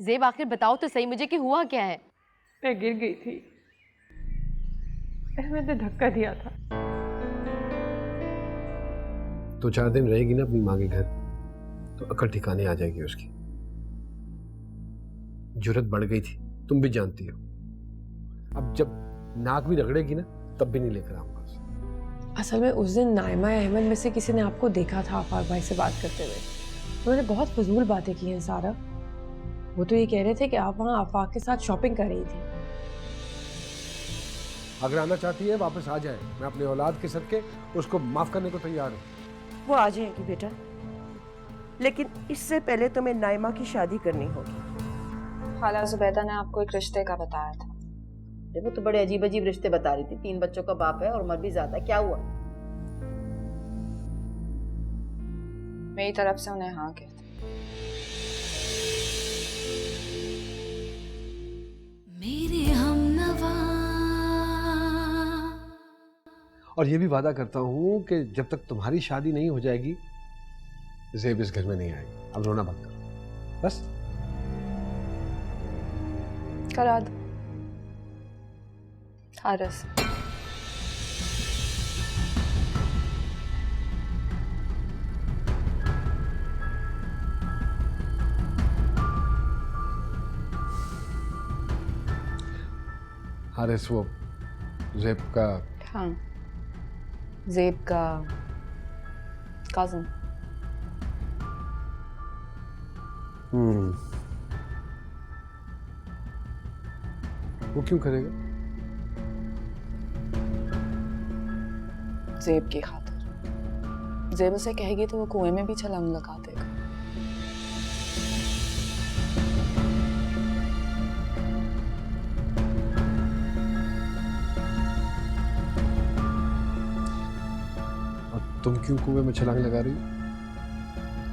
ज़ेब आखिर बताओ तो सही मुझे कि हुआ क्या है। मैं गिर गई थी, अहमद ने धक्का दिया था। तो 4 दिन रहेगी ना अपनी माँ के घर तो अकल ठिकाने आ जाएगी उसकी। जुर्रत बढ़ गई थी, तुम भी जानती हो। अब जब नाक भी रगड़ेगी ना तब भी नहीं लेकर आऊंगा उसे। असल में उस दिन नाइमा या अहमद में से किसी ने आपको देखा था आफाक भाई से बात करते हुए। उन्होंने बहुत फजूल बातें की हैं सारा। वो तो ये कह रहे थे कि आप वहाँ आफाक के साथ शॉपिंग कर रही थी। अगर आना चाहती है वापस आ जाए, मैं अपने औलाद के सदके उसको माफ करने को तैयार हूँ। वो आ जाएगी बेटा, लेकिन इससे पहले तुम्हें नाइमा की शादी करनी होगी। खाला जुबैदा ने आपको एक रिश्ते का बताया था। वो तो बड़े अजीब अजीब रिश्ते बता रही थी। 3 बच्चों का बाप है और उम्र भी ज्यादा है, क्या हुआ? मेरी तरफ से उन्हें हाँ कहते। मेरे हमनवा। और ये भी वादा करता हूँ कि जब तक तुम्हारी शादी नहीं हो जाएगी ज़ेब इस घर में नहीं आएगी। अब रोना बंद करो बस। करा दो हारिस। हारिस वो ज़ेब का? हाँ, ज़ेब का कज़न। वो क्यों करेगा? ज़ेब की खातिर। ज़ेब उसे कहेगी तो वो कुएं में भी छलांग लगा देगा। और तुम क्यों कुएं में छलांग लगा रही हो?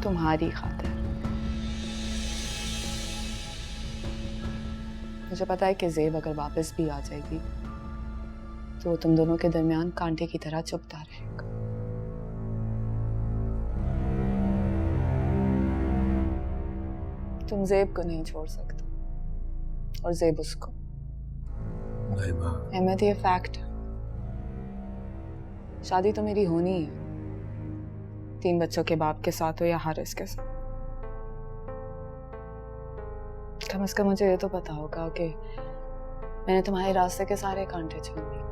तुम्हारी खातिर। मुझे पता है कि ज़ेब अगर वापस भी आ जाएगी तो वो तुम दोनों के दरमियान कांटे की तरह चुभता रहेगा। तुम ज़ेब को नहीं छोड़ सकते और ज़ेब उसको। नाइमा, अहमद ये फैक्ट है। शादी तो मेरी होनी है, 3 बच्चों के बाप के साथ हो या हारिस के साथ। कम से कम मुझे ये तो पता होगा कि मैंने तुम्हारे रास्ते के सारे कांटे छीन लिए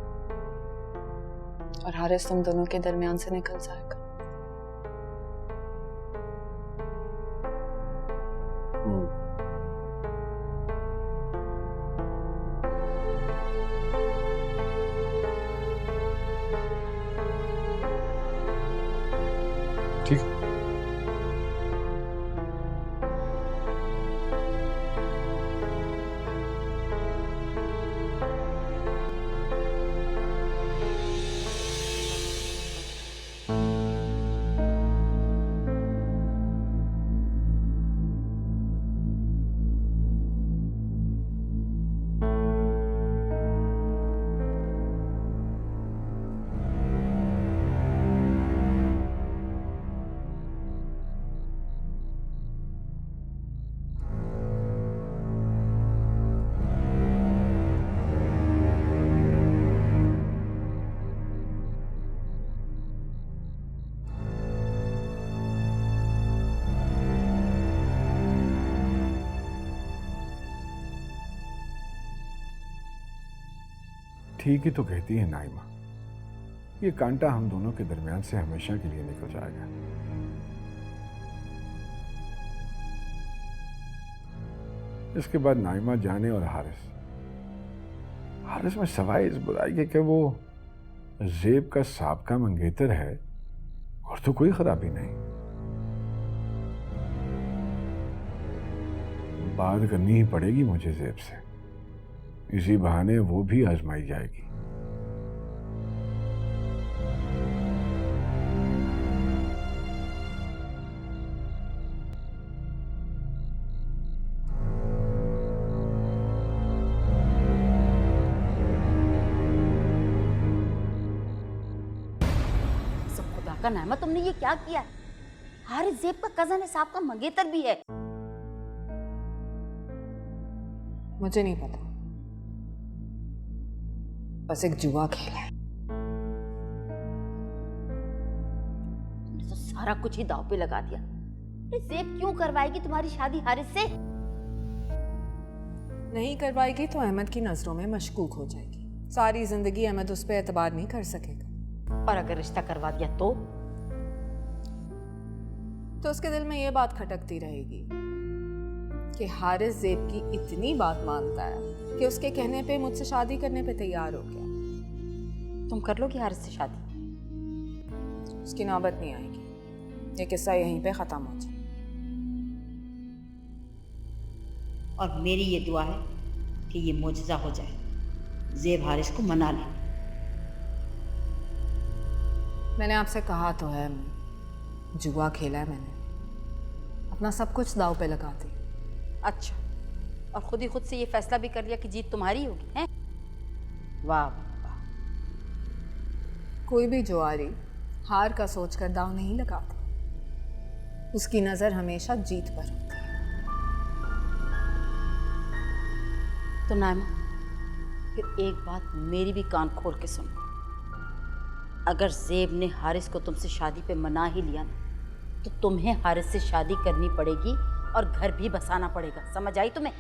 और हारिस तुम दोनों के दरमियान से निकल जाएगा। ठीक है। ठीक ही तो कहती है नाइमा, ये कांटा हम दोनों के दरमियान से हमेशा के लिए निकल जाएगा। इसके बाद नाइमा जाने और हारिस में सवाए इस बुराई के कि वो ज़ेब का साबका मंगेतर है और तो कोई खराबी नहीं। बात करनी ही पड़ेगी मुझे ज़ेब से, इसी बहाने वो भी आजमाई जाएगी। सब खुदा का नाम है, तुमने ये क्या किया? हारिस ज़ेब का कजन है, साहब का मंगेतर भी है। मुझे नहीं पता, बस एक जुआ खेला है। तुमने तो सारा कुछ ही दांव पे लगा दिया। अरे ज़ेब क्यों करवाएगी तुम्हारी शादी हारिस से? नहीं करवाएगी तो अहमद की नजरों में मशकूक हो जाएगी। सारी जिंदगी अहमद उस पर एतबार नहीं कर सकेगा। और अगर रिश्ता करवा दिया तो उसके दिल में ये बात खटकती रहेगी कि हारिस ज़ेब की इतनी बात मानता है कि उसके कहने पे मुझसे शादी करने पे तैयार हो गया। तुम कर लोगी हारिस से शादी? उसकी नौबत नहीं आएगी, ये किस्सा यहीं पे खत्म हो जाए। और मेरी ये दुआ है कि ये मोजज़ा हो जाए, ज़ेब हारिस को मना ले। मैंने आपसे कहा तो है, जुआ खेला है मैंने, अपना सब कुछ दाव पे लगा दी। अच्छा, और खुद ही खुद से ये फैसला भी कर लिया कि जीत तुम्हारी होगी, हैं? वाह वाह। कोई भी जुआरी हार का सोचकर दाव नहीं लगाता, उसकी नजर हमेशा जीत पर होती है। तो नाइमा, फिर एक बात मेरी भी कान खोल के सुनो। अगर ज़ेब ने हारिस को तुमसे शादी पे मना ही लिया ना, तो तुम्हें हारिस से शादी करनी पड़ेगी और घर भी बसाना पड़ेगा। समझ आई तुम्हें?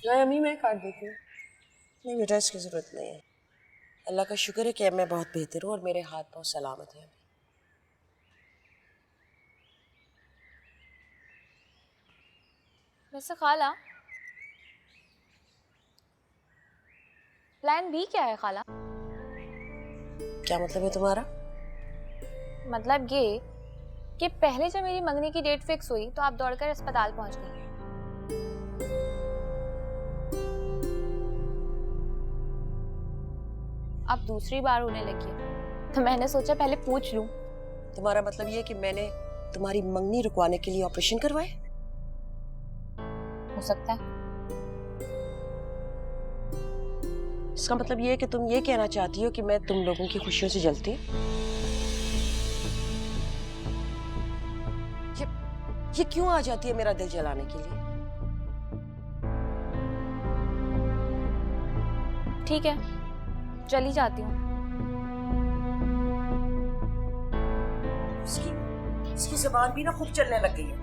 नहीं अम्मी, मैं काट देती हूँ। नहीं बेटा, इसकी ज़रूरत नहीं है। अल्लाह का शुक्र है कि अब मैं बहुत बेहतर हूँ और मेरे हाथ पाँव सलामत हैं। वैसे खाला, प्लान बी क्या है खाला? क्या मतलब है तुम्हारा? मतलब ये कि पहले जब मेरी मंगनी की डेट फिक्स हुई तो आप दौड़कर अस्पताल पहुंच गई। अब दूसरी बार होने लगी है, तो मैंने सोचा पहले पूछ लूं। तुम्हारा मतलब ये है कि मैंने तुम्हारी मंगनी रुकवाने के लिए ऑपरेशन करवाए? हो सकता है। इसका मतलब ये है कि तुम ये कहना चाहती हो कि मैं तुम लोगों की खुशियों से जलती हूँ? ये क्यों आ जाती है मेरा दिल जलाने के लिए? ठीक है, चली जाती हूँ। इसकी ज़बान भी ना खूब चलने लग गई है।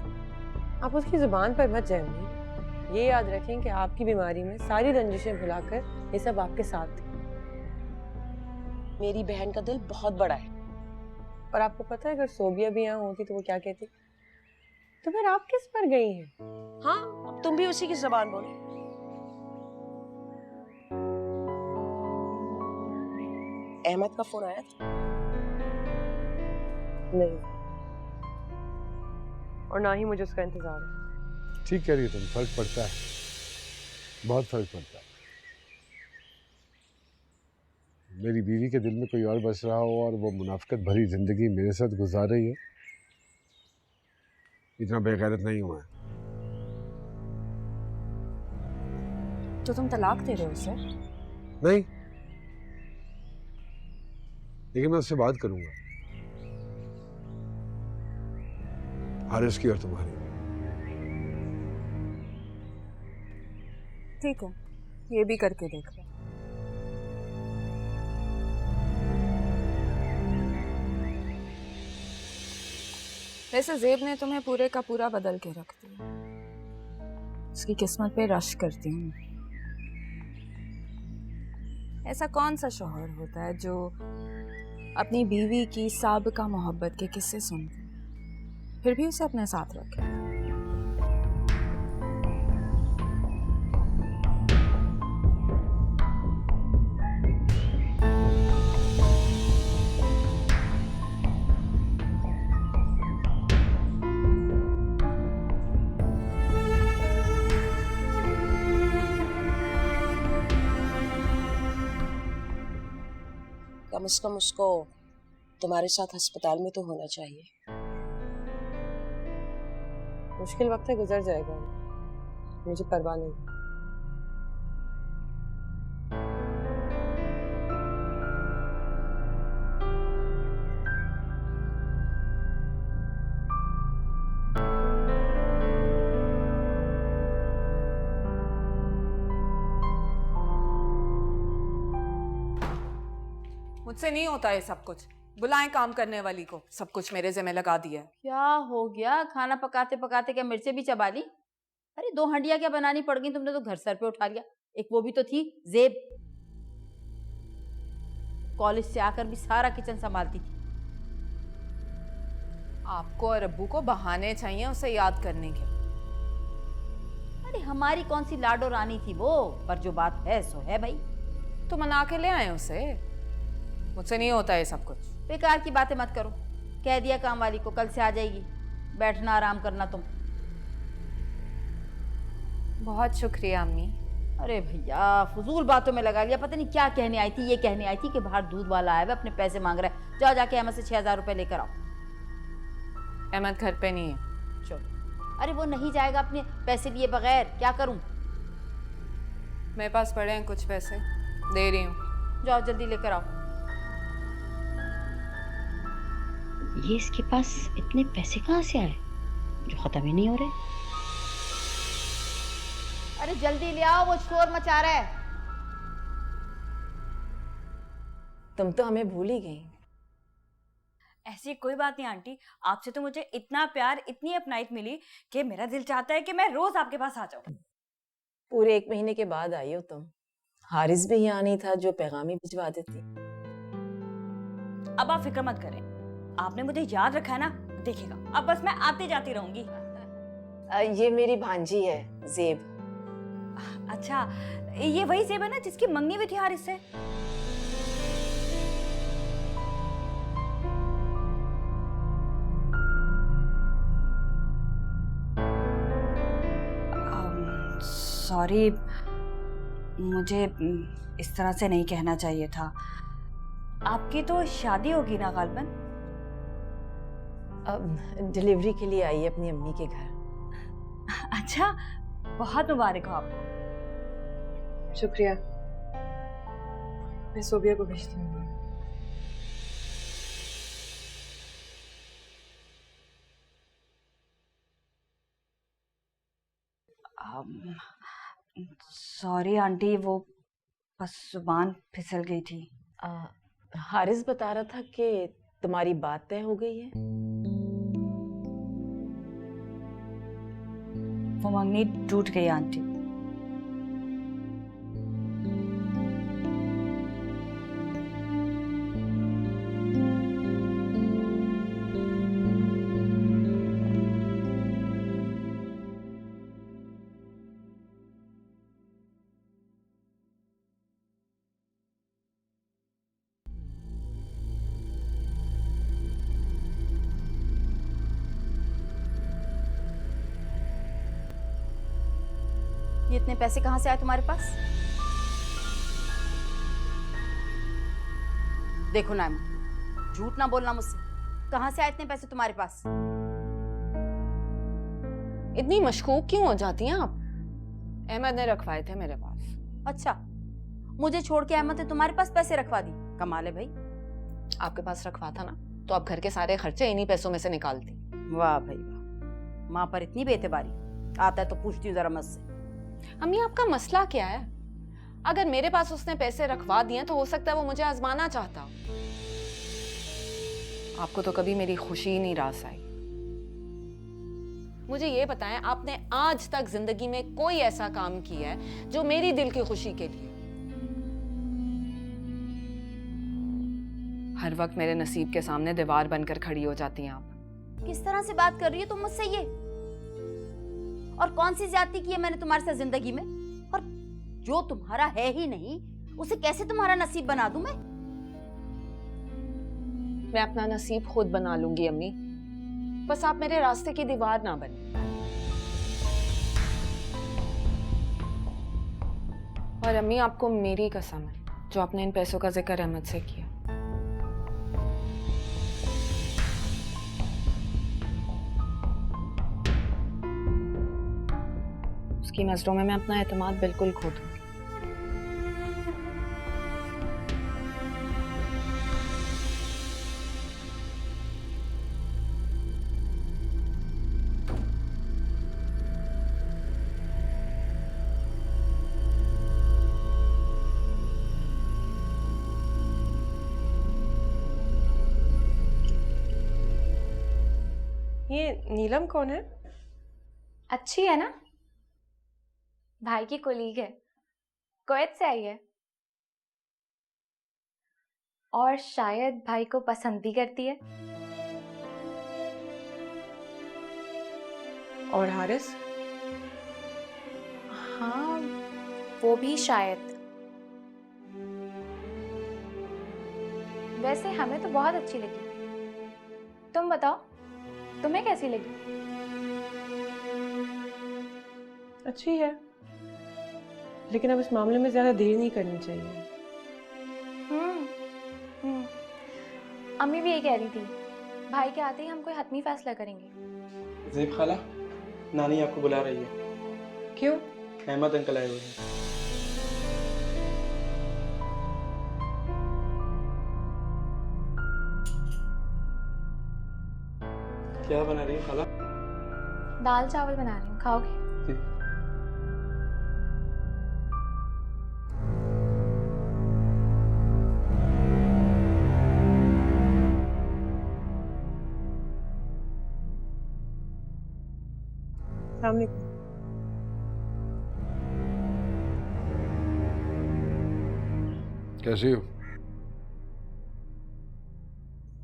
आप उसकी जुबान पर मत जाए अम्मी। ये याद रखें कि आपकी बीमारी में सारी रंजिशें भुलाकर ये सब आपके साथ थी। मेरी बहन का दिल बहुत बड़ा है। और आपको पता है, अगर सोबिया भी यहाँ होती तो वो क्या कहती? तो फिर आप किस पर गई हैं? हाँ, अब तुम भी उसी की ज़बान बोलो। अहमद का फोन आया था? नहीं, और ना ही मुझे उसका इंतजार है। ठीक कह रही हो तुम, फर्क पड़ता है, बहुत फर्क पड़ता है। मेरी बीवी के दिल में कोई और बस रहा हो और वो मुनाफिकत भरी जिंदगी मेरे साथ गुजार रही है, इतना बेगैरत नहीं हुआ है। तो तुम तलाक दे रहे हो उसे? नहीं, लेकिन मैं उससे बात करूंगा, हारिस की और तुम्हारी। ठीक है, ये भी करके देख लो। वैसे ज़ेब ने तुम्हें पूरे का पूरा बदल के रख दिया। उसकी किस्मत पे रश करती हूँ। ऐसा कौन सा शौहर होता है जो अपनी बीवी की साबिका मोहब्बत के किस्से सुनते फिर भी उसे अपने साथ रखे? कम से कम उसको तुम्हारे साथ अस्पताल में तो होना चाहिए। मुश्किल वक्त है, गुजर जाएगा, मुझे परवाह नहीं। मुझसे नहीं होता ये सब कुछ। बुलाएं काम करने वाली को, सब कुछ मेरे ज़िम्मे लगा दिया है। क्या हो गया? खाना पकाते पकाते क्या मिर्चें भी चबा ली? अरे 2 हंडिया क्या बनानी पड़ गई, तुमने तो घर सर पे उठा लिया। एक वो भी तो थी ज़ेब, कॉलेज से आकर भी सारा किचन संभालती थी। आपको और अब्बू को बहाने चाहिए उसे याद करने के। अरे हमारी कौन सी लाडो रानी थी वो, पर जो बात है सो है भाई। तो मना के ले आए उसे। मुझसे नहीं होता ये सब कुछ। बेकार की बातें मत करो, कह दिया काम वाली को कल से आ जाएगी। बैठना आराम करना तुम। बहुत शुक्रिया अम्मी। अरे भैया फजूल बातों में लगा लिया, पता नहीं क्या कहने आई थी। ये कहने आई थी कि बाहर दूध वाला आया है, अपने पैसे मांग रहा है, जाओ जाके अहमद से 6000 रुपए लेकर आओ। अहमद घर पे नहीं है। चलो। अरे वो नहीं जाएगा अपने पैसे लिए बगैर, क्या करूं? मेरे पास पड़े हैं कुछ पैसे, दे रही हूँ। जाओ जल्दी लेकर आओ। ये इसके पास इतने पैसे कहाँ से आए जो खत्म ही नहीं हो रहे? अरे जल्दी ले आओ, वो शोर मचा रहा है। तुम तो हमें भूल ही गई। ऐसी कोई बात नहीं आंटी, आपसे तो मुझे इतना प्यार, इतनी अपनाइट मिली कि मेरा दिल चाहता है कि मैं रोज आपके पास आ जाऊं। पूरे 1 महीने के बाद आई हो तुम। हारिस भी यहाँ नहीं था जो पैगाम ही भिजवा देती। अब आप फिक्र मत करें, आपने मुझे याद रखा है ना, देखिएगा अब बस मैं आती जाती रहूंगी। ये मेरी भांजी है ज़ेब। अच्छा, ये वही ज़ेब है ना जिसकी मंगनी भी थी हारिस से? सॉरी, मुझे इस तरह से नहीं कहना चाहिए था। आपकी तो शादी होगी ना गालबन? अब डिलीवरी के लिए आई है अपनी अम्मी के घर। अच्छा, बहुत मुबारक हो आपको। शुक्रिया, मैं सोबिया को भेजती हूँ। सॉरी आंटी, वो बस जुबान फिसल गई थी। हारिस बता रहा था कि तुम्हारी बात तय हो गई है। वो मंगनी टूट गई आंटी। ये इतने पैसे कहाँ से आए तुम्हारे पास? देखो नाइमा, झूठ ना बोलना मुझसे। कहाँ से आए इतने पैसे तुम्हारे पास? इतनी मशकूक क्यों हो जाती हैं आप? अहमद ने रखवाए थे मेरे पास। अच्छा, मुझे छोड़ के अहमद ने तुम्हारे पास पैसे रखवा दी? कमाल है भाई। आपके पास रखवा था ना, तो आप घर के सारे खर्चे इन्हीं पैसों में से निकालती। वाह भाई वाह, माँ पर इतनी बेतबारी। आता है तो पूछती हूँ जरा मुझसे। अम्मी आपका मसला क्या है? अगर मेरे पास उसने पैसे रखवा दिए तो हो सकता है वो मुझे आजमाना चाहता। आपको तो कभी मेरी खुशी ही नहीं रास आई। मुझे ये बताएं, आपने आज तक जिंदगी में कोई ऐसा काम किया है जो मेरी दिल की खुशी के लिए? हर वक्त मेरे नसीब के सामने दीवार बनकर खड़ी हो जाती हैं आप। किस तरह से बात कर रही हो तुम मुझसे ये? और कौन सी ज्यादती की है मैंने तुम्हारे साथ जिंदगी में? और जो तुम्हारा है ही नहीं उसे कैसे तुम्हारा नसीब बना दूं मैं? मैं अपना नसीब खुद बना लूंगी अम्मी, बस आप मेरे रास्ते की दीवार ना बने। और अम्मी आपको मेरी कसम है, जो आपने इन पैसों का जिक्र अहमद से किया, उसकी नज़रों में मैं अपना एतमाद बिल्कुल खो दूंगी। ये नीलम कौन है? अच्छी है ना, भाई की कोलीग है, कुवैत से आई है और शायद भाई को पसंद भी करती है। और हारिस? हाँ, वो भी शायद। वैसे हमें तो बहुत अच्छी लगी, तुम बताओ तुम्हें कैसी लगी? अच्छी है, लेकिन अब इस मामले में ज्यादा देर नहीं करनी चाहिए। अम्मी भी यही कह रही थी, भाई के आते ही हम कोई हतमी फैसला करेंगे। ज़ेब खाला, नानी आपको बुला रही है। क्यों? अहमद अंकल आए हुए हैं। क्या बना रही है खाला? दाल चावल बना रही हूँ, खाओगे? सामने कैसी हो?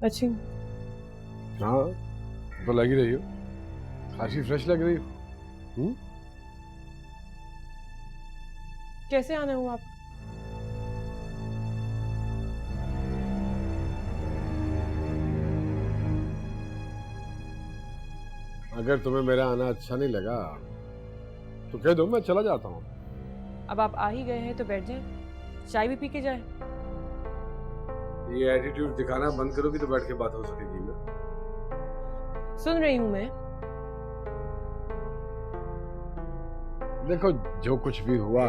अच्छी हूँ। हाँ तो लग ही रही हो, खासी फ्रेश लग रही हो। कैसे आना हुआ आप? अगर तुम्हें मेरा आना अच्छा नहीं लगा तो कह दो, मैं चला जाता हूँ। अब आप आ ही गए हैं तो बैठ जाएं, चाय भी पी के जाएं। ये एटीट्यूड दिखाना बंद करोगी तो बैठ के बात हो सकेगी ना। सुन रही हूँ मैं। देखो जो कुछ भी हुआ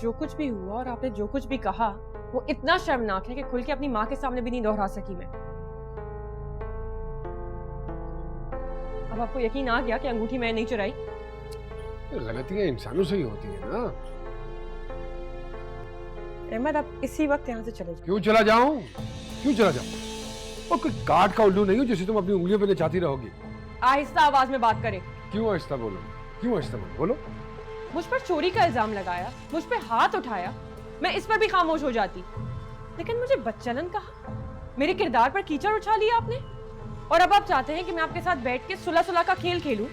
और आपने जो कुछ भी कहा वो इतना शर्मनाक है कि खुल के अपनी माँ के सामने भी नहीं दोहरा सकी मैं। अब आपको यकीन आ गया कि अंगूठी मैंने नहीं चुराई? गलतियां इंसानों से ही होती है ना। अहमद आप इसी वक्त यहाँ से चले जाओ। क्यों चला जाऊं? क्यों चला जाऊं? और कोई काट का उल्लू नहीं हो जिसे तुम अपनी उंगलियों पे नचाती रहोगी। आहिस्ता आवाज में बात करें। क्यों आहिस्ता बोलो? क्यों आहिस्ता बोलो? मुझ पर चोरी का इल्जाम लगाया, मुझ पे हाथ उठाया, मैं इस पर भी खामोश हो जाती, लेकिन मुझे बच्चलन कहा, मेरे किरदार पर कीचड़ उछाल लिया आपने। और अब आप चाहते हैं कि मैं आपके साथ बैठ के सुलह सुलह का खेल खेलूं?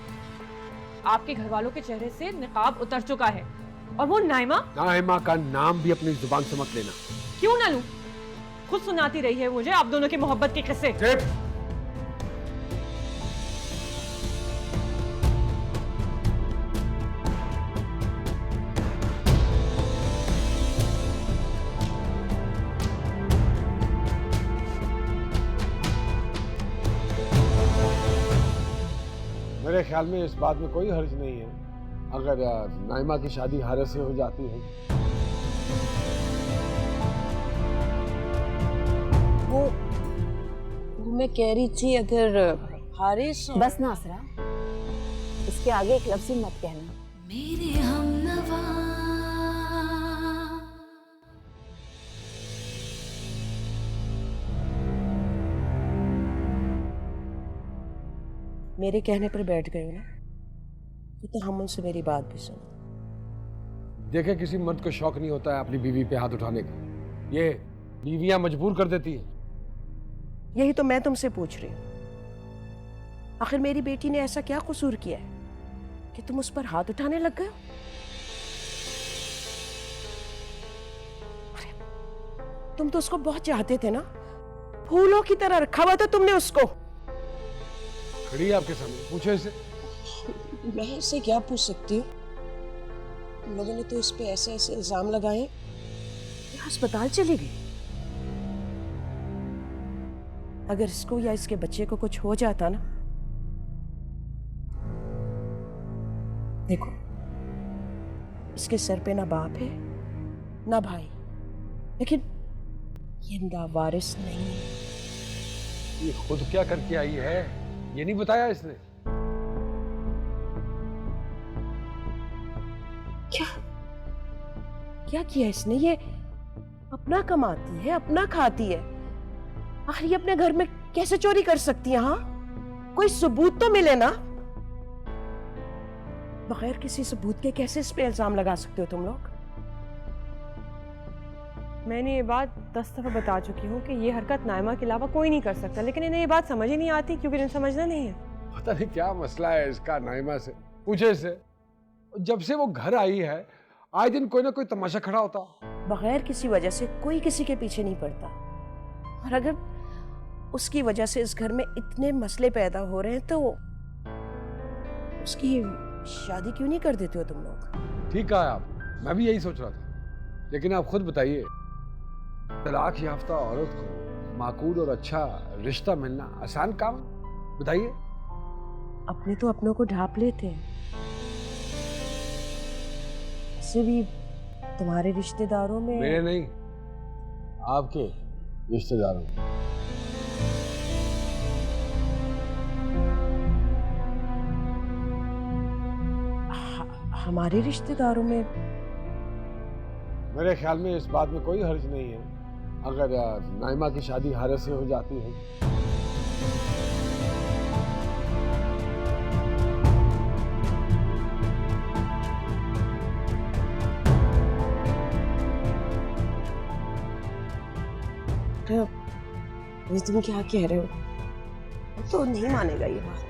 आपके घर वालों के चेहरे से निकाब उतर चुका है। और वो नाइमा का नाम भी अपनी जुबान से मत लेना। क्यों ना लूं? खुद सुनाती रही है मुझे आप दोनों के मोहब्बत के किस्से। मेरे ख्याल में इस बात में कोई हर्ज नहीं है अगर नाइमा की शादी हारिस से हो जाती है। वो मैं कह रही थी अगर हारिस बस नासरा, इसके आगे एक लफ्ज़ ही मत कहना। मेरे हमनवा मेरे कहने पर बैठ गए हो ना, तो हम उनसे मेरी बात भी सुनो। देखे किसी मर्द को शौक नहीं होता है अपनी बीवी पे हाथ उठाने का, ये बीवियां मजबूर कर देती है। यही तो मैं तुमसे पूछ रही हूँ, आखिर मेरी बेटी ने ऐसा क्या कसूर किया है कि तुम उस पर हाथ उठाने लग गए हो? अरे तुम तो उसको बहुत चाहते थे ना, फूलों की तरह रखा हुआ था तुमने उसको। खड़ी है आपके सामने, पूछो इसे। मैं इससे क्या पूछ सकती हूँ? तुम लोगों ने तो इस पे ऐसे ऐसे इल्जाम लगाए, ये अस्पताल चली गई। अगर इसको या इसके बच्चे को कुछ हो जाता ना, देखो इसके सर पे ना बाप है ना भाई, लेकिन ये नावारिस नहीं है। ये खुद क्या करके आई है ये नहीं बताया इसने। क्या किया इसने? ये अपना कमाती है, अपना खाती है, आखिर ये अपने घर में कैसे चोरी कर सकती है? हाँ, कोई सबूत तो मिले ना। बगैर किसी सबूत के कैसे इस पे इल्जाम लगा सकते हो तुम लोग? मैंने ये बात 10 दफ़ा बता चुकी हूँ कि ये हरकत नाइमा के अलावा कोई नहीं कर सकता, लेकिन इन्हें ये बात समझ ही नहीं आती क्योंकि इन्हें समझना नहीं है। पता नहीं क्या मसला है इसका नाइमा से, पूछे से। जब से वो घर आई है आए दिन कोई ना कोई तमाशा खड़ा होता। बगैर किसी वजह से कोई किसी के पीछे नहीं पड़ता, और अगर उसकी वजह से इस घर में इतने मसले पैदा हो रहे हैं तो उसकी शादी क्यों नहीं कर देते हो तुम लोग? ठीक कहा आप, मैं भी यही सोच रहा था। लेकिन आप खुद बताइए, तलाक याफ्ता औरत को माकूल और अच्छा रिश्ता मिलना आसान काम? बताइए। अपने तो अपनों को ढांप लेते हैं, इससे भी तुम्हारे रिश्तेदारों में। मेरे नहीं, आपके रिश्तेदारों में। हमारे रिश्तेदारों में? मेरे ख्याल में इस बात में कोई हर्ज नहीं है अगर नाइमा की शादी हारिस से हो जाती है। ये तुम क्या कह रहे हो? तो नहीं मानेगा ये बात।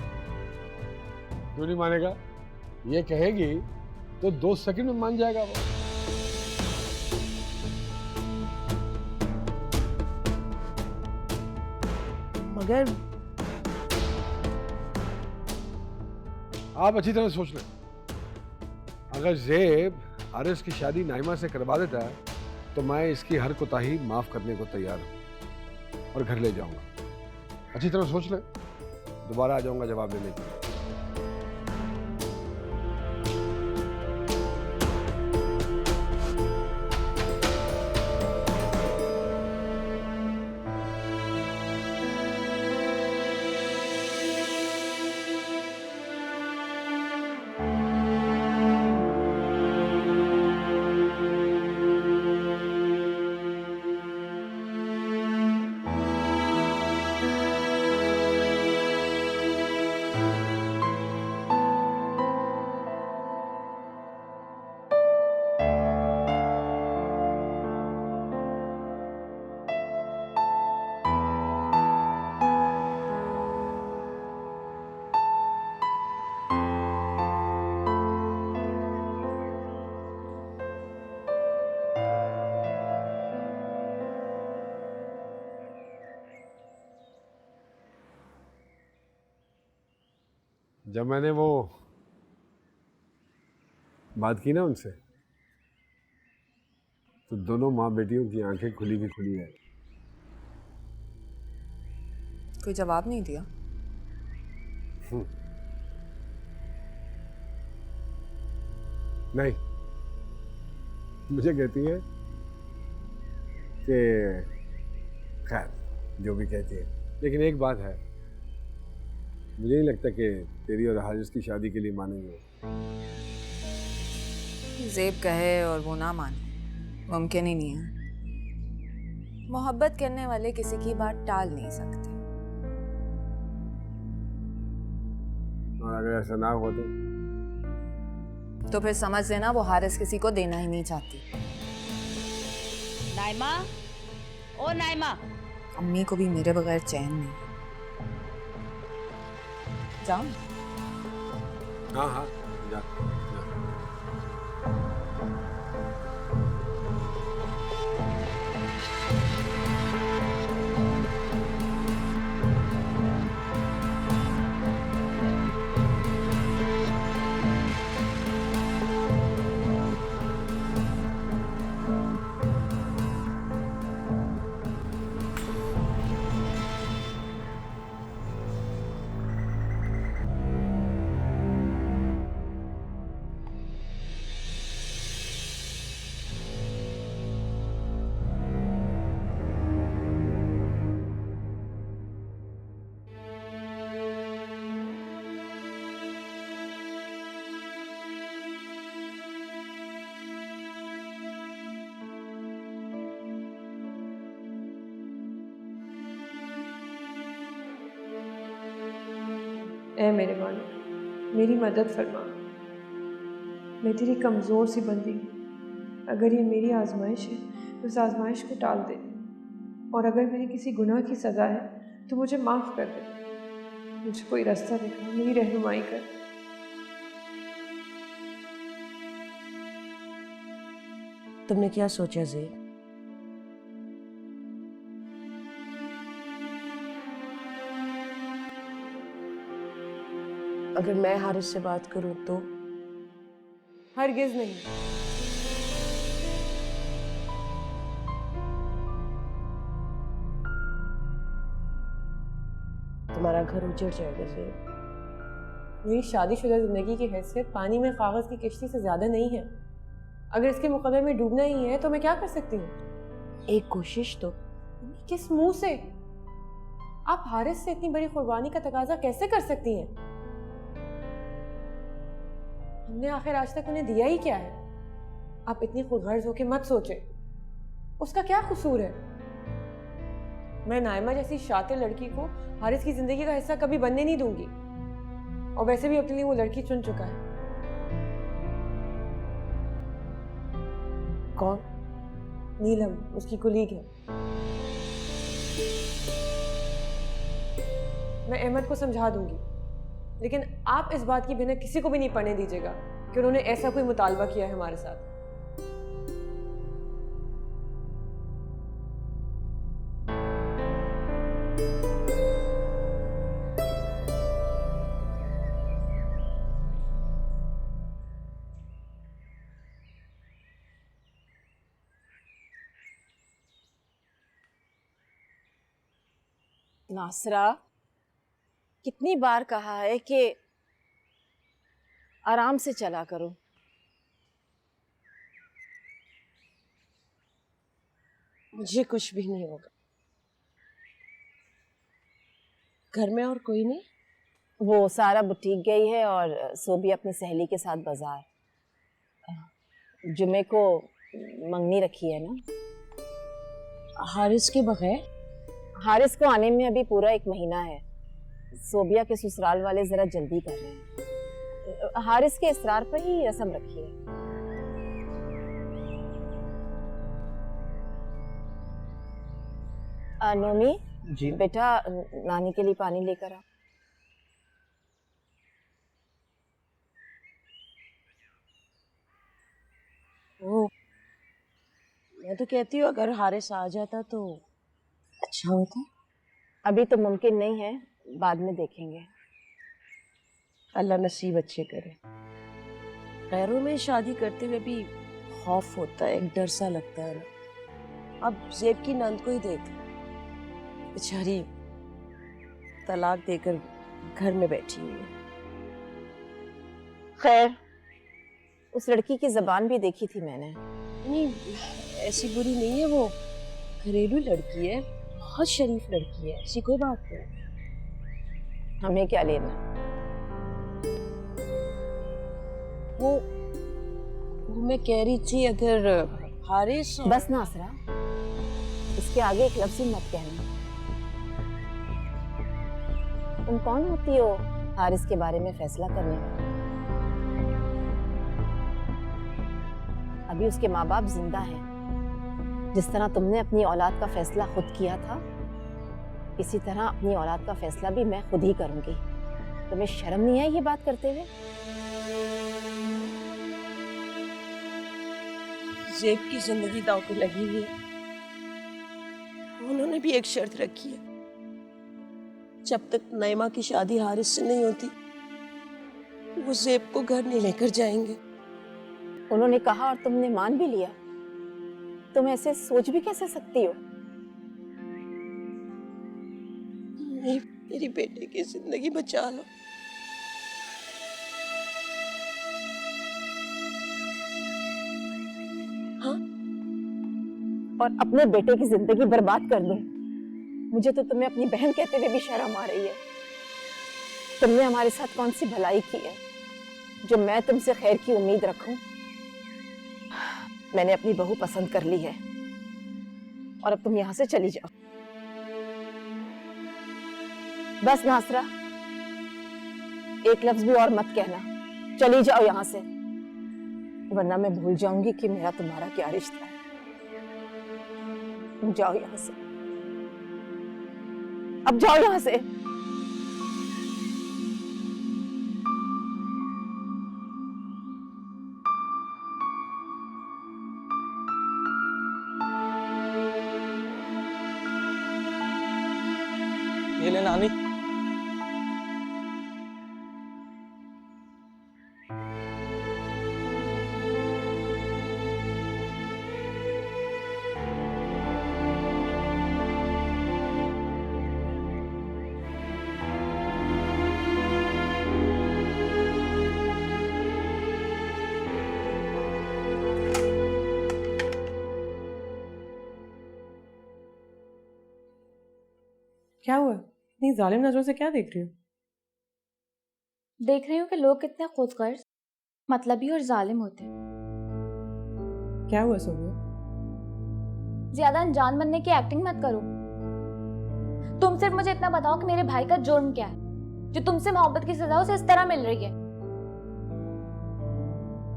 क्यों नहीं मानेगा? ये कहेगी तो 2 सेकंड में मान जाएगा वो। मगर आप अच्छी तरह सोच लें, अगर ज़ेब हारिस की शादी नाइमा से करवा देता है तो मैं इसकी हर कोताही माफ करने को तैयार हूं और घर ले जाऊंगा। अच्छी तरह सोच लें, दोबारा आ जाऊंगा जवाब देने के लिए। जब मैंने वो बात की ना उनसे, तो दोनों माँ बेटियों की आंखें खुली की खुली है। कोई जवाब नहीं दिया? नहीं, मुझे कहती है कि खैर जो भी कहती है, लेकिन एक बात है, मुझे नहीं लगता कि तेरी और हारिस की शादी के लिए मानेंगे। ज़ेब कहे और वो ना माने मुमकिन ही नहीं है। मोहब्बत करने वाले किसी की बात टाल नहीं सकते। और अगर ऐसा ना हो तो फिर समझ लेना वो हारिस किसी को देना ही नहीं चाहती। नाइमा, ओ नाइमा। अम्मी को भी मेरे बगैर चैन नहीं। जाओ। हाँ हाँ जा। ऐ मेरे मालिक, मेरी मदद फरमा। मैं तेरी कमज़ोर सी बंदी हूँ। अगर ये मेरी आजमाइश है तो उस आजमाइश को टाल दे, और अगर मेरी किसी गुनाह की सज़ा है तो मुझे माफ़ कर दे। मुझे कोई रास्ता दिखा, मेरी रहनुमाई कर। तुमने क्या सोचा ज़ेब? अगर मैं हारिस से बात करूं तो? हरगिज़ नहीं। तुम्हारा घर उजड़ जाएगा ज़ेब। मेरी शादीशुदा जिंदगी की हैसियत पानी में कागज की किश्ती से ज्यादा नहीं है। अगर इसके मुकदमे में डूबना ही है तो मैं क्या कर सकती हूँ? एक कोशिश तो। किस मुंह से? आप हारिस से इतनी बड़ी कुर्बानी का तकाजा कैसे कर सकती हैं? हमने आखिर आज तक उन्हें दिया ही क्या है? आप इतनी खुदगर्ज होकर मत सोचे। उसका क्या कसूर है? मैं नाइमा जैसी शातिर लड़की को हारिस की जिंदगी का हिस्सा कभी बनने नहीं दूंगी। और वैसे भी अपने लिए वो लड़की चुन चुका है। कौन? नीलम, उसकी कुलीग है। मैं अहमद को समझा दूंगी, लेकिन आप इस बात की भनक किसी को भी नहीं पड़ने दीजिएगा कि उन्होंने ऐसा कोई मुतालबा किया है हमारे साथ। नासरा, कितनी बार कहा है कि आराम से चला करो। मुझे कुछ भी नहीं होगा। घर में और कोई नहीं? वो सारा बुटीक गई है और सोबी अपनी सहेली के साथ बाजार। जुमे को मंगनी रखी है ना। हारिस के बगैर? हारिस को आने में अभी पूरा 1 महीना है। सोबिया के ससुराल वाले जरा जल्दी कर रहे हैं। हारिस के इसरार पर ही रस्म रखी है। नोमी जी बेटा, नानी के लिए पानी लेकर आ। ओ, मैं तो कहती हूँ अगर हारिस आ जाता तो अच्छा होता। अभी तो मुमकिन नहीं है, बाद में देखेंगे। अल्लाह नसीब अच्छे करे। गैरों में शादी करते हुए भी खौफ होता है, एक डर सा लगता है ना। अब ज़ेब की नंद को ही देख, बेचारी तलाक देकर घर में बैठी हुई है। खैर, उस लड़की की जबान भी देखी थी मैंने। नहीं, ऐसी बुरी नहीं है वो, घरेलू लड़की है, बहुत शरीफ लड़की है, ऐसी कोई बात नहीं। हमें क्या लेना? वो मैं कह रही थी अगर हारिस बस नासरा, इसके आगे एक लफ्ज़ ही मत कहना। तुम कौन होती हो हारिस के बारे में फैसला करने वाली? अभी उसके माँ बाप जिंदा हैं। जिस तरह तुमने अपनी औलाद का फैसला खुद किया था, इसी तरह अपनी औलाद का फैसला भी मैं खुद ही करूंगी। तुम्हें शर्म नहीं आई ये बात करते हुए? ज़ेब की जिंदगी दांव पे लगी हुई है। उन्होंने भी एक शर्त रखी है, जब तक नईमा की शादी हारिस से नहीं होती वो ज़ेब को घर नहीं लेकर जाएंगे। उन्होंने कहा और तुमने मान भी लिया? तुम ऐसे सोच भी कैसे सकती हो? मेरी बेटे की जिंदगी बचा लो। हाँ? और अपने बेटे की जिंदगी बर्बाद कर दूं? मुझे तो तुम्हें अपनी बहन कहते हुए भी शर्म आ रही है। तुमने हमारे साथ कौन सी भलाई की है जो मैं तुमसे खैर की उम्मीद रखूं? मैंने अपनी बहू पसंद कर ली है और अब तुम यहां से चली जाओ। बस नासरा, एक लफ्ज भी और मत कहना, चली जाओ यहाँ से, वरना मैं भूल जाऊंगी कि मेरा तुम्हारा क्या रिश्ता है। जाओ यहाँ से, अब जाओ यहाँ से। ये ले नानी। क्या हुआ? इतनी जालिम नजरों से क्या देख रही हो? देख रही हूँ कि लोग कितने खुदगर्ज, मतलबी और जालिम होते हैं। क्या हुआ सोनिया? ज्यादा अनजान बनने की एक्टिंग मत करो। तुम सिर्फ मुझे इतना बताओ कि मेरे भाई का जुर्म क्या है, जो तुमसे मोहब्बत की सजा उसे इस तरह मिल रही है।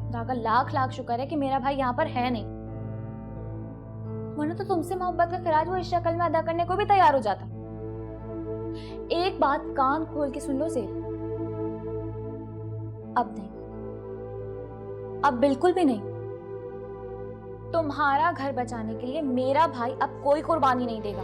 खुदा का लाख लाख शुक्र है कि मेरा भाई यहाँ पर है नहीं, वरना तो तुमसे मोहब्बत का खराज वो इस शक्ल में अदा करने को भी तैयार हो जाता। एक बात कान खोल के सुन लो ज़ेब, अब नहीं, अब बिल्कुल भी नहीं। तुम्हारा घर बचाने के लिए मेरा भाई अब कोई कुर्बानी नहीं देगा।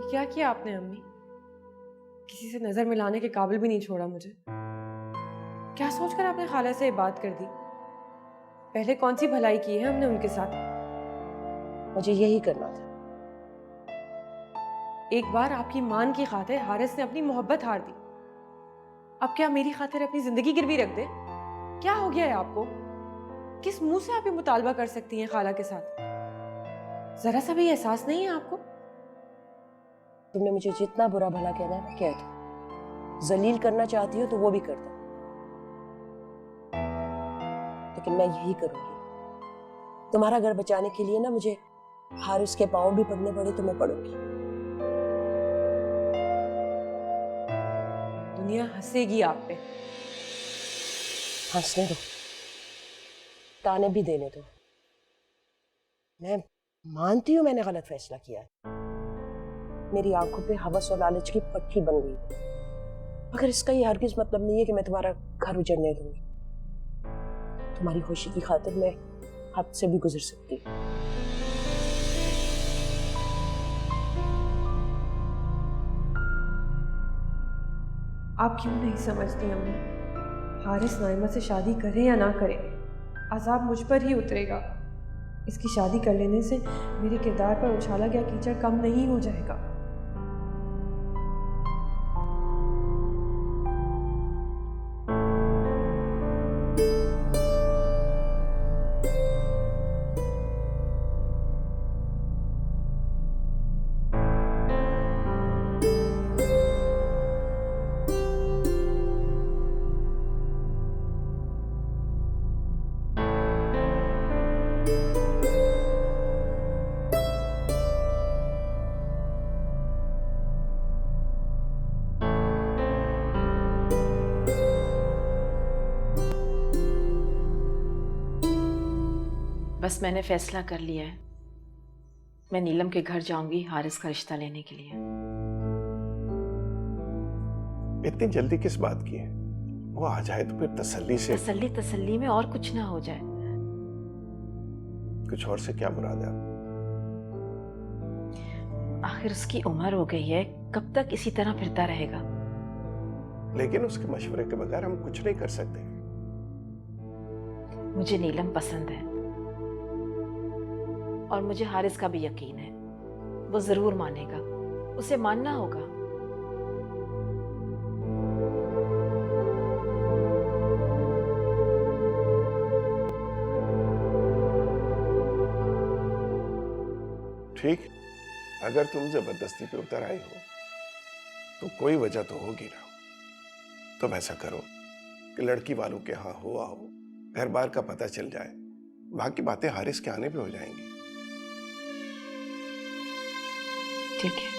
क्या किया आपने अम्मी? किसी से नजर मिलाने के काबिल भी नहीं छोड़ा मुझे। क्या सोचकर आपने खाला से ये बात कर दी? पहले कौन सी भलाई की है हमने उनके साथ? मुझे यही करना था। एक बार आपकी मान की खातिर हारिस ने अपनी मोहब्बत हार दी, अब क्या मेरी खातिर अपनी जिंदगी गिरवी रख दे? क्या हो गया है आपको? किस मुंह से आप ये मुतालबा कर सकती हैं खाला के साथ? जरा सा भी एहसास नहीं है आपको? तुमने मुझे जितना बुरा भला कहना है कह दो, जलील करना चाहती हो तो वो भी कर दो, लेकिन मैं यही करूंगी। तुम्हारा घर बचाने के लिए ना मुझे हारिस के पांव भी पड़ने पड़े तो मैं पड़ूंगी। दुनिया हंसेगी आप पे। हंसने दो, ताने भी देने दो। मैं मानती हूं मैंने गलत फैसला किया है, मेरी आंखों पे हवस और लालच की पट्टी बन गई, मगर इसका ये हरगिज मतलब नहीं है कि मैं तुम्हारा घर उजड़ने दूंगी। तुम्हारी खुशी की खातिर मैं हद से भी गुजर सकती हूँ। आप क्यों नहीं समझती अम्मी? हारिस नाइमा से शादी करे या ना करे, अजाब मुझ पर ही उतरेगा। इसकी शादी कर लेने से मेरे किरदार पर उछाला गया कीचड़ कम नहीं हो जाएगा। बस मैंने फैसला कर लिया है, मैं नीलम के घर जाऊंगी हारिस का रिश्ता लेने के लिए। इतनी जल्दी किस बात की है? वो आ जाए तो फिर तसल्ली से। तसल्ली में और कुछ ना हो जाए। कुछ और से क्या मुराद है? आखिर उसकी उम्र हो गई है, कब तक इसी तरह फिरता रहेगा? लेकिन उसके मशवरे के बगैर हम कुछ नहीं कर सकते। मुझे नीलम पसंद है और मुझे हारिस का भी यकीन है, वो जरूर मानेगा, उसे मानना होगा। ठीक, अगर तुम जबरदस्ती पे उतर आई हो तो कोई वजह तो होगी ना। तुम ऐसा करो कि लड़की वालों के यहाँ हो आओ, घर बार का पता चल जाए, बाकी बातें हारिस के आने पे हो जाएंगी। ठीक है।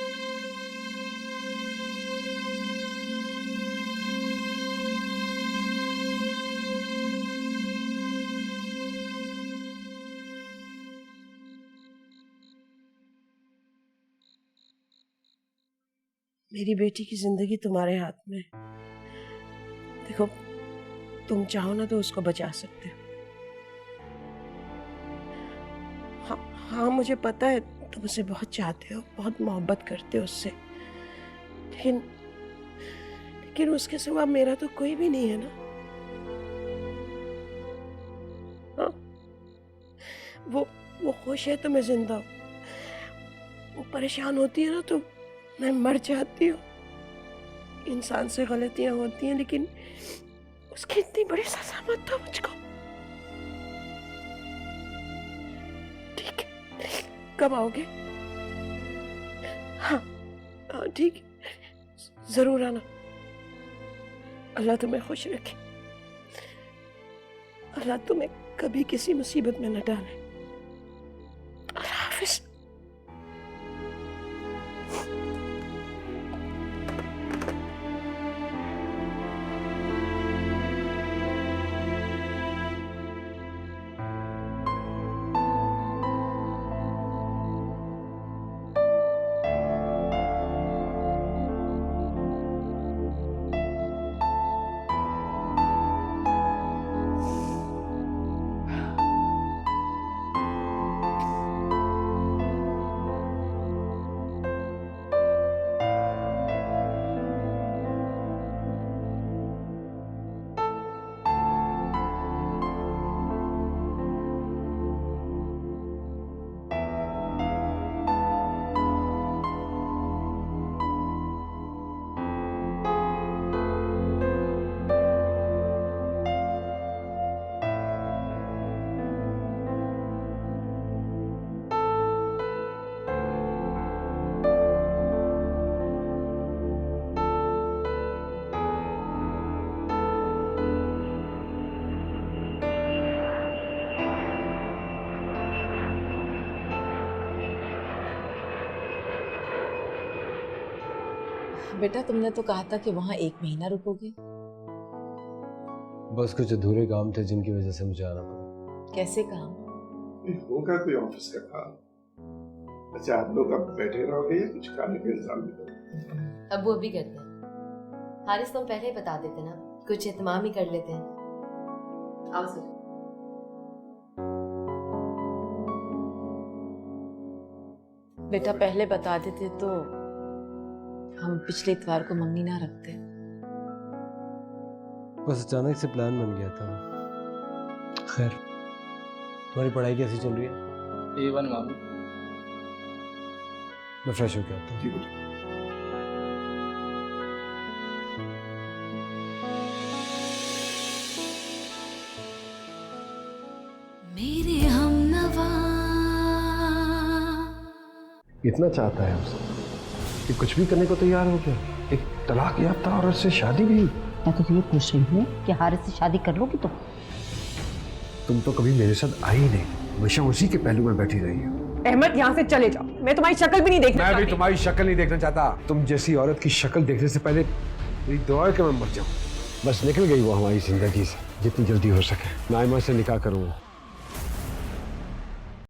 मेरी बेटी की जिंदगी तुम्हारे हाथ में। देखो, तुम चाहो ना तो उसको बचा सकते हो। हाँ, मुझे पता है तुम उसे बहुत चाहते हो, बहुत मोहब्बत करते हो उससे, लेकिन उसके सिवा मेरा तो कोई भी नहीं है ना। हाँ, वो खुश है तो मैं जिंदा हूँ, वो परेशान होती है ना तो मैं मर जाती हूँ। इंसान से गलतियां होती हैं, लेकिन उसकी इतनी बड़ी सजा मत दो मुझको। ठीक है, कब आओगे? हाँ ठीक है, जरूर आना। अल्लाह तुम्हें खुश रखे, अल्लाह तुम्हें कभी किसी मुसीबत में न डाले। अल्लाह हाफिज। बेटा, तुमने तो कहा था कि वहाँ 1 महीना रुकोगे। बस कुछ अधूरे काम थे जिनकी वजह से मुझे आना पड़ा। कैसे काम? होगा कोई ऑफिस का काम। अच्छा, आप लोग अब बैठे रहोगे या कुछ खाने का इंतजाम भी करोगे? अब वो भी करते हैं। हारिस तुम पहले ही बता देते ना, कुछ एहतमाम ही कर लेते हैं। आओ सर। बेटा, पहले बता देते तो हम पिछले इतवार को मंगनी ना रखते। बस अचानक से प्लान बन गया था। खैर, तुम्हारी पढ़ाई कैसी चल रही है? A1 मामू। मैं फ्रेश होके आता हूँ। मेरे हमनवा इतना चाहता है हमसे कि कुछ भी करने को तैयार हो गया। एक तलाक याफ्ता औरत से शादी भी। मैं तो ये पूछ रही हूँ कि हारिस से शादी कर लोगी तुम तो कभी मेरे साथ आई ही नहीं, हमेशा उसी के पहलू में बैठी रही हो। अहमद, यहाँ से चले जाओ, मैं तुम्हारी शक्ल भी नहीं देखना चाहती। मैं भी तुम्हारी शक्ल नहीं देखना चाहता। तुम जैसी औरत की शक्ल देखने से पहले मेरी दुआ है कि मैं मर जाऊं। बस निकल गई वो हमारी जिंदगी से, जितनी जल्दी हो सके नाइमा से निकाह करूंगा।